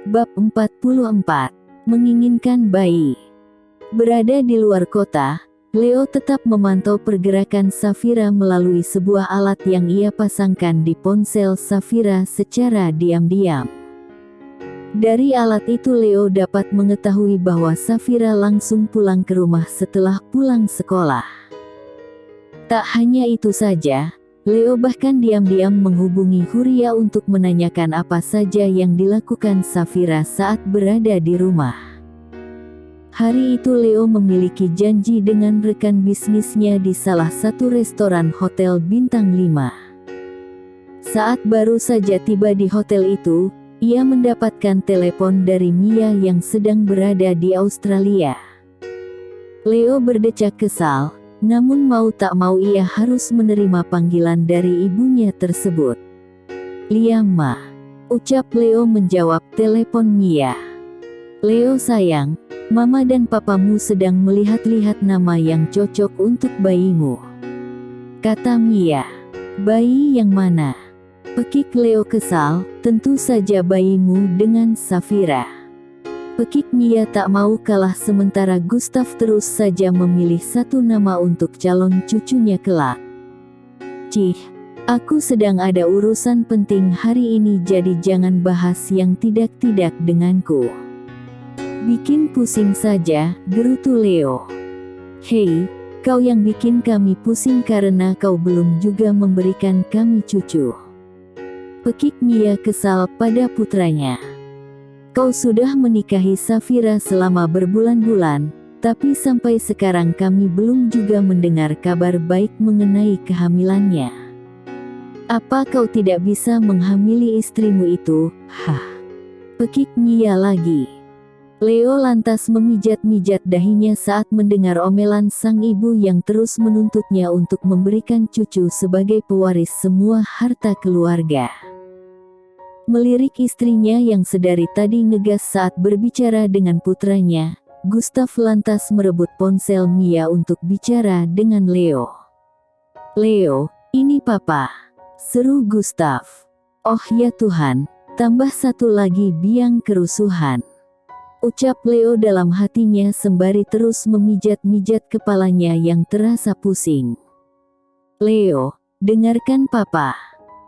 Bab 44. Menginginkan bayi. Berada di luar kota, Leo tetap memantau pergerakan Safira melalui sebuah alat yang ia pasangkan di ponsel Safira secara diam-diam. Dari alat itu Leo dapat mengetahui bahwa Safira langsung pulang ke rumah setelah pulang sekolah. Tak hanya itu saja, Leo bahkan diam-diam menghubungi Huria untuk menanyakan apa saja yang dilakukan Safira saat berada di rumah. Hari itu Leo memiliki janji dengan rekan bisnisnya di salah satu restoran hotel bintang 5. Saat baru saja tiba di hotel itu, ia mendapatkan telepon dari Mia yang sedang berada di Australia. Leo berdecak kesal. Namun mau tak mau ia harus menerima panggilan dari ibunya tersebut. "Liam Ma," ucap Leo menjawab telepon Mia. "Leo sayang, Mama dan Papamu sedang melihat-lihat nama yang cocok untuk bayimu," kata Mia. "Bayi yang mana?" Pekik Leo kesal. "Tentu saja bayimu dengan Safira," pekik Mia tak mau kalah sementara Gustav terus saja memilih satu nama untuk calon cucunya kelak. "Cih, aku sedang ada urusan penting hari ini jadi jangan bahas yang tidak-tidak denganku. Bikin pusing saja," gerutu Leo. "Hei, kau yang bikin kami pusing karena kau belum juga memberikan kami cucu," pekik Mia kesal pada putranya. "Kau sudah menikahi Safira selama berbulan-bulan, tapi sampai sekarang kami belum juga mendengar kabar baik mengenai kehamilannya. Apa kau tidak bisa menghamili istrimu itu?" "Hah," pekik Mia lagi. Leo lantas memijat-mijat dahinya saat mendengar omelan sang ibu yang terus menuntutnya untuk memberikan cucu sebagai pewaris semua harta keluarga. Melirik istrinya yang sedari tadi ngegas saat berbicara dengan putranya, Gustav lantas merebut ponsel Mia untuk bicara dengan Leo. "Leo, ini Papa," seru Gustav. "Oh ya Tuhan, tambah satu lagi biang kerusuhan," ucap Leo dalam hatinya sembari terus memijat-mijat kepalanya yang terasa pusing. "Leo, dengarkan Papa.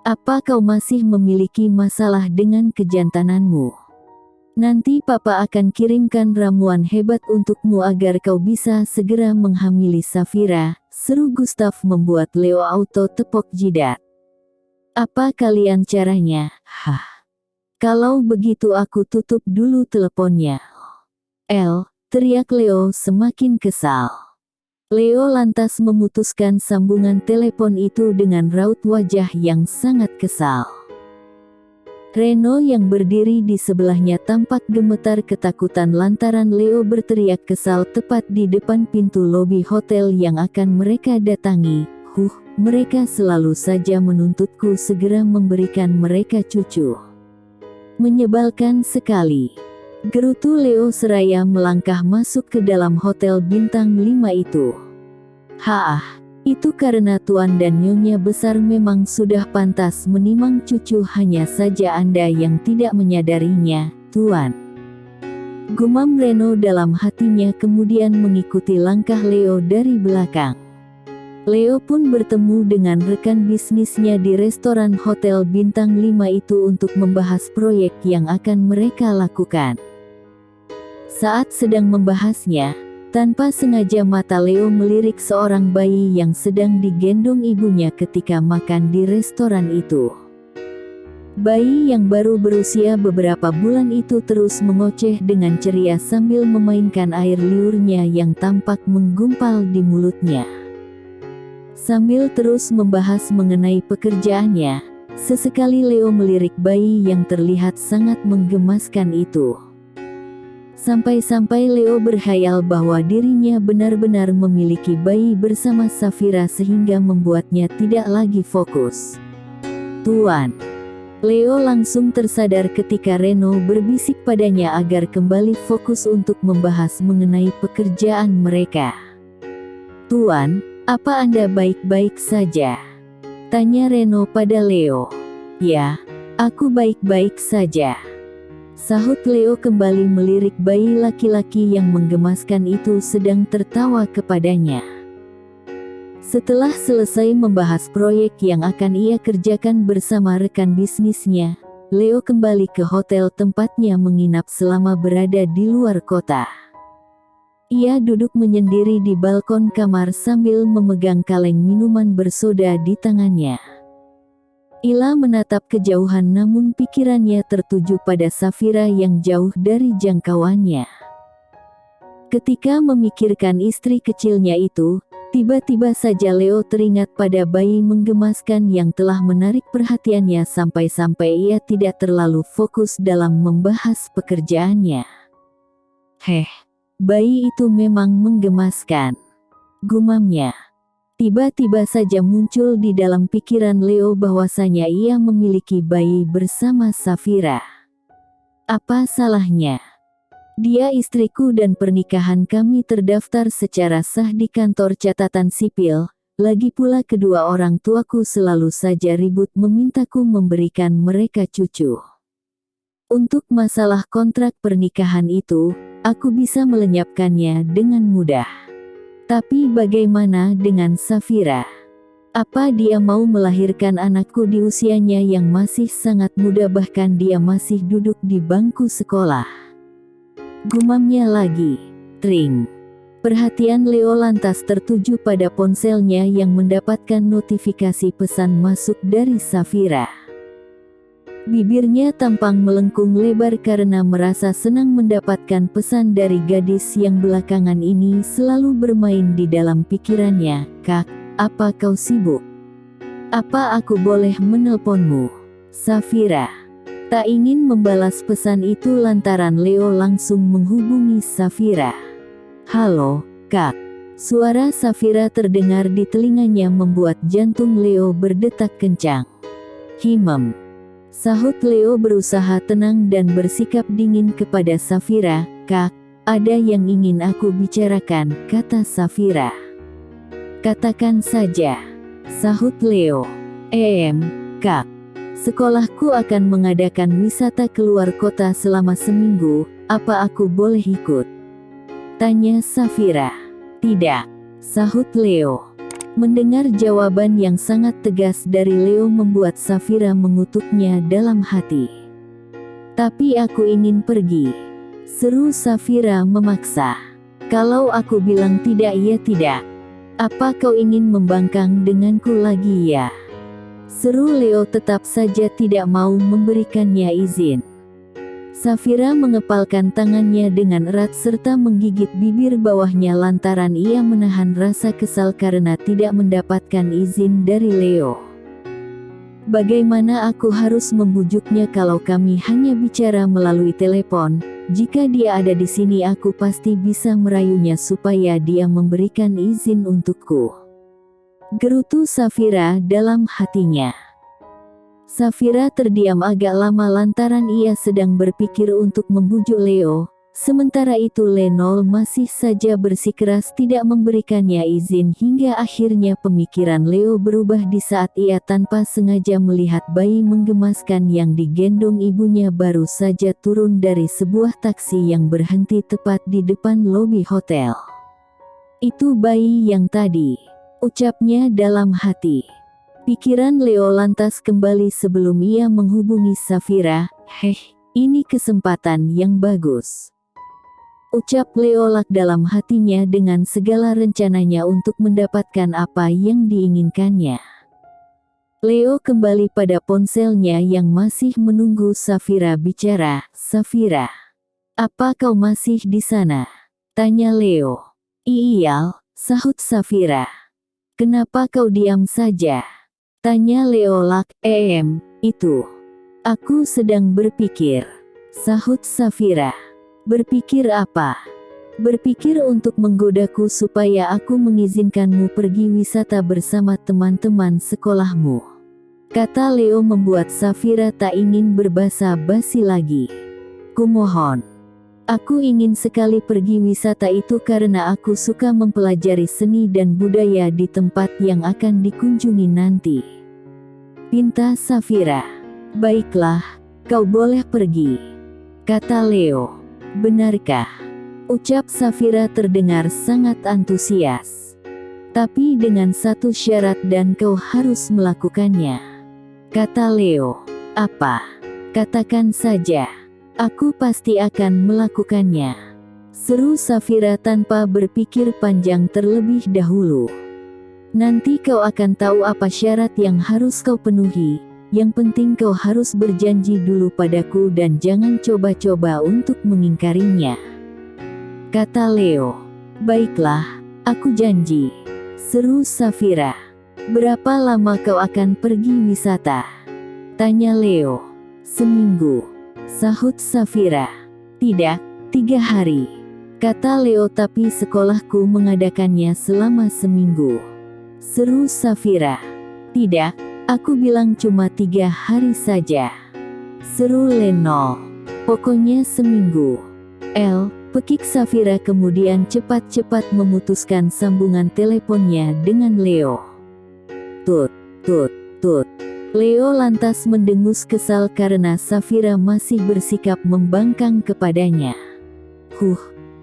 Apa kau masih memiliki masalah dengan kejantananmu? Nanti Papa akan kirimkan ramuan hebat untukmu agar kau bisa segera menghamili Safira," seru Gustav membuat Leo auto tepok jidat. "Apa kalian caranya?" "Hah. Kalau begitu aku tutup dulu teleponnya." Teriak Leo semakin kesal. Leo lantas memutuskan sambungan telepon itu dengan raut wajah yang sangat kesal. Reno yang berdiri di sebelahnya tampak gemetar ketakutan lantaran Leo berteriak kesal tepat di depan pintu lobi hotel yang akan mereka datangi. Mereka selalu saja menuntutku segera memberikan mereka cucu. Menyebalkan sekali," gerutu Leo seraya melangkah masuk ke dalam hotel bintang 5 itu. Itu karena Tuan dan Nyonya besar memang sudah pantas menimang cucu, hanya saja Anda yang tidak menyadarinya, Tuan," gumam Reno dalam hatinya kemudian mengikuti langkah Leo dari belakang. Leo pun bertemu dengan rekan bisnisnya di restoran hotel bintang 5 itu untuk membahas proyek yang akan mereka lakukan. Saat sedang membahasnya, tanpa sengaja mata Leo melirik seorang bayi yang sedang digendong ibunya ketika makan di restoran itu. Bayi yang baru berusia beberapa bulan itu terus mengoceh dengan ceria sambil memainkan air liurnya yang tampak menggumpal di mulutnya. Sambil terus membahas mengenai pekerjaannya, sesekali Leo melirik bayi yang terlihat sangat menggemaskan itu. Sampai-sampai Leo berkhayal bahwa dirinya benar-benar memiliki bayi bersama Safira sehingga membuatnya tidak lagi fokus. "Tuan." Leo langsung tersadar ketika Reno berbisik padanya agar kembali fokus untuk membahas mengenai pekerjaan mereka. "Tuan, apa Anda baik-baik saja?" tanya Reno pada Leo. "Ya, aku baik-baik saja." sahut Leo kembali melirik bayi laki-laki yang menggemaskan itu sedang tertawa kepadanya. Setelah selesai membahas proyek yang akan ia kerjakan bersama rekan bisnisnya, Leo kembali ke hotel tempatnya menginap selama berada di luar kota. Ia duduk menyendiri di balkon kamar sambil memegang kaleng minuman bersoda di tangannya. Ila menatap kejauhan namun pikirannya tertuju pada Safira yang jauh dari jangkauannya. Ketika memikirkan istri kecilnya itu, tiba-tiba saja Leo teringat pada bayi menggemaskan yang telah menarik perhatiannya sampai-sampai ia tidak terlalu fokus dalam membahas pekerjaannya. Bayi itu memang menggemaskan, gumamnya. Tiba-tiba saja muncul di dalam pikiran Leo bahwasanya ia memiliki bayi bersama Safira. Apa salahnya? Dia istriku dan pernikahan kami terdaftar secara sah di kantor catatan sipil, lagi pula kedua orang tuaku selalu saja ribut memintaku memberikan mereka cucu. Untuk masalah kontrak pernikahan itu, aku bisa melenyapkannya dengan mudah. Tapi bagaimana dengan Safira? Apa dia mau melahirkan anakku di usianya yang masih sangat muda, bahkan dia masih duduk di bangku sekolah? Gumamnya lagi. Tring. Perhatian Leo lantas tertuju pada ponselnya yang mendapatkan notifikasi pesan masuk dari Safira. Bibirnya tampang melengkung lebar karena merasa senang mendapatkan pesan dari gadis yang belakangan ini selalu bermain di dalam pikirannya. Kak, apa kau sibuk? Apa aku boleh menelponmu? Safira tak ingin membalas pesan itu lantaran Leo langsung menghubungi Safira. Halo, Kak. Suara Safira terdengar di telinganya membuat jantung Leo berdetak kencang. Sahut Leo berusaha tenang dan bersikap dingin kepada Safira. Kak, ada yang ingin aku bicarakan, kata Safira. Katakan saja, sahut Leo. Kak. Sekolahku akan mengadakan wisata keluar kota selama seminggu, apa aku boleh ikut? Tanya Safira. Tidak, sahut Leo. Mendengar jawaban yang sangat tegas dari Leo membuat Safira mengutuknya dalam hati. Tapi aku ingin pergi, seru Safira memaksa. Kalau aku bilang tidak ya tidak. Apa kau ingin membangkang denganku lagi ya? Seru Leo tetap saja tidak mau memberikannya izin. Safira mengepalkan tangannya dengan erat serta menggigit bibir bawahnya lantaran ia menahan rasa kesal karena tidak mendapatkan izin dari Leo. Bagaimana aku harus membujuknya kalau kami hanya bicara melalui telepon? Jika dia ada di sini aku pasti bisa merayunya supaya dia memberikan izin untukku. Gerutu Safira dalam hatinya. Safira terdiam agak lama lantaran ia sedang berpikir untuk membujuk Leo. Sementara itu Lenol masih saja bersikeras tidak memberikannya izin hingga akhirnya pemikiran Leo berubah di saat ia tanpa sengaja melihat bayi menggemaskan yang digendong ibunya baru saja turun dari sebuah taksi yang berhenti tepat di depan lobi hotel. Itu bayi yang tadi, ucapnya dalam hati. Pikiran Leo lantas kembali sebelum ia menghubungi Safira. Ini kesempatan yang bagus, ucap Leo dalam hatinya dengan segala rencananya untuk mendapatkan apa yang diinginkannya. Leo kembali pada ponselnya yang masih menunggu Safira bicara. Safira, apa kau masih di sana? Tanya Leo. Iya, sahut Safira. Kenapa kau diam saja? Tanya Leo. Itu. Aku sedang berpikir, sahut Safira. Berpikir apa? Berpikir untuk menggodaku supaya aku mengizinkanmu pergi wisata bersama teman-teman sekolahmu, kata Leo membuat Safira tak ingin berbasa-basi lagi. Kumohon. Aku ingin sekali pergi wisata itu karena aku suka mempelajari seni dan budaya di tempat yang akan dikunjungi nanti, pinta Safira. Baiklah, kau boleh pergi. kata Leo. Benarkah? Ucap Safira terdengar sangat antusias. Tapi dengan satu syarat dan kau harus melakukannya, kata Leo. Apa? Katakan saja. Aku pasti akan melakukannya, seru Safira tanpa berpikir panjang terlebih dahulu. Nanti kau akan tahu apa syarat yang harus kau penuhi. Yang penting kau harus berjanji dulu padaku dan jangan coba-coba untuk mengingkarinya, kata Leo. Baiklah, aku janji, seru Safira. Berapa lama kau akan pergi wisata? Tanya Leo. Seminggu, sahut Safira. Tidak, 3 hari, kata Leo, tapi sekolahku mengadakannya selama seminggu, seru Safira. Tidak, aku bilang cuma 3 hari saja, seru Leno. Pokoknya seminggu. Pekik Safira kemudian cepat-cepat memutuskan sambungan teleponnya dengan Leo. Tut, tut, tut. Leo lantas mendengus kesal karena Safira masih bersikap membangkang kepadanya.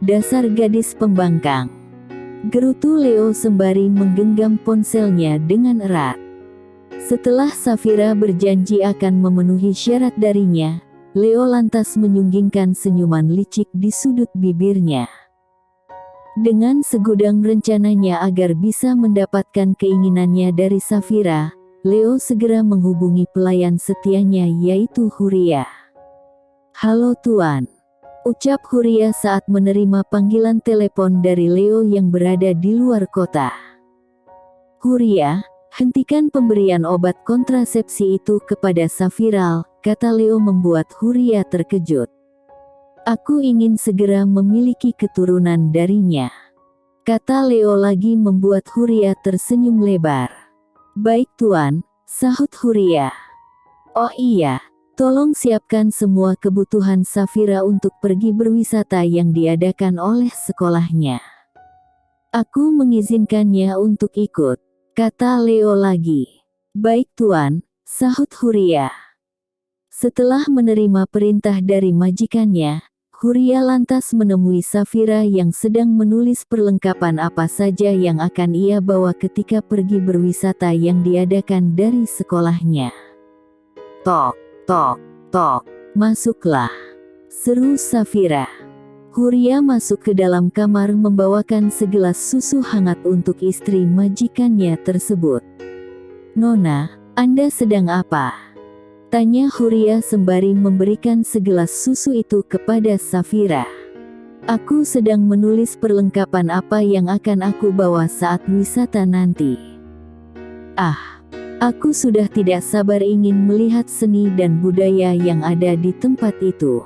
Dasar gadis pembangkang, gerutu Leo sembari menggenggam ponselnya dengan erat. Setelah Safira berjanji akan memenuhi syarat darinya, Leo lantas menyunggingkan senyuman licik di sudut bibirnya. Dengan segudang rencananya agar bisa mendapatkan keinginannya dari Safira, Leo segera menghubungi pelayan setianya yaitu Huria. Halo Tuan, ucap Huria saat menerima panggilan telepon dari Leo yang berada di luar kota. Huria, hentikan pemberian obat kontrasepsi itu kepada Safira, kata Leo membuat Huria terkejut. Aku ingin segera memiliki keturunan darinya, kata Leo lagi membuat Huria tersenyum lebar. Baik Tuan, sahut Huria. Oh iya, tolong siapkan semua kebutuhan Safira untuk pergi berwisata yang diadakan oleh sekolahnya. Aku mengizinkannya untuk ikut, kata Leo lagi. Baik Tuan, sahut Huria. Setelah menerima perintah dari majikannya, Huria lantas menemui Safira yang sedang menulis perlengkapan apa saja yang akan ia bawa ketika pergi berwisata yang diadakan dari sekolahnya. Tok, tok, tok, masuklah, seru Safira. Huria masuk ke dalam kamar membawakan segelas susu hangat untuk istri majikannya tersebut. Nona, Anda sedang apa? Tanya Huria sembari memberikan segelas susu itu kepada Safira. Aku sedang menulis perlengkapan apa yang akan aku bawa saat wisata nanti. Aku sudah tidak sabar ingin melihat seni dan budaya yang ada di tempat itu,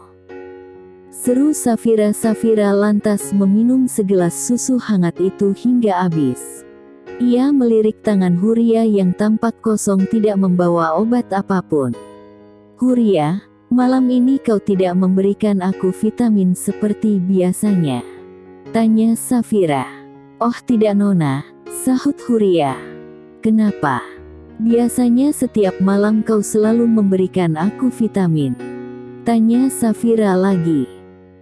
seru Safira. Safira lantas meminum segelas susu hangat itu hingga habis. Ia melirik tangan Huria yang tampak kosong tidak membawa obat apapun. Huria, malam ini kau tidak memberikan aku vitamin seperti biasanya, tanya Safira. Oh tidak Nona, sahut Huria. Kenapa? Biasanya setiap malam kau selalu memberikan aku vitamin, tanya Safira lagi.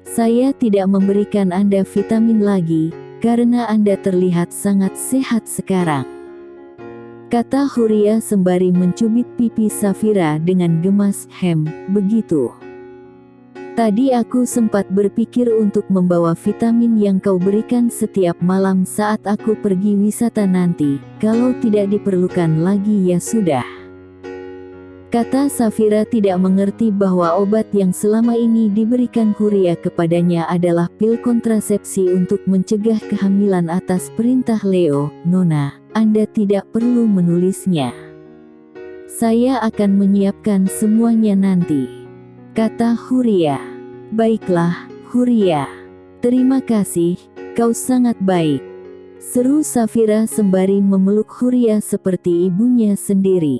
Saya tidak memberikan Anda vitamin lagi, karena Anda terlihat sangat sehat sekarang, kata Huria sembari mencubit pipi Safira dengan gemas. Begitu. Tadi aku sempat berpikir untuk membawa vitamin yang kau berikan setiap malam saat aku pergi wisata nanti. Kalau tidak diperlukan lagi ya sudah, kata Safira tidak mengerti bahwa obat yang selama ini diberikan Huria kepadanya adalah pil kontrasepsi untuk mencegah kehamilan atas perintah Leo. Nona, Anda tidak perlu menulisnya. Saya akan menyiapkan semuanya nanti, kata Huria. Baiklah, Huria. Terima kasih, kau sangat baik, seru Safira sembari memeluk Huria seperti ibunya sendiri.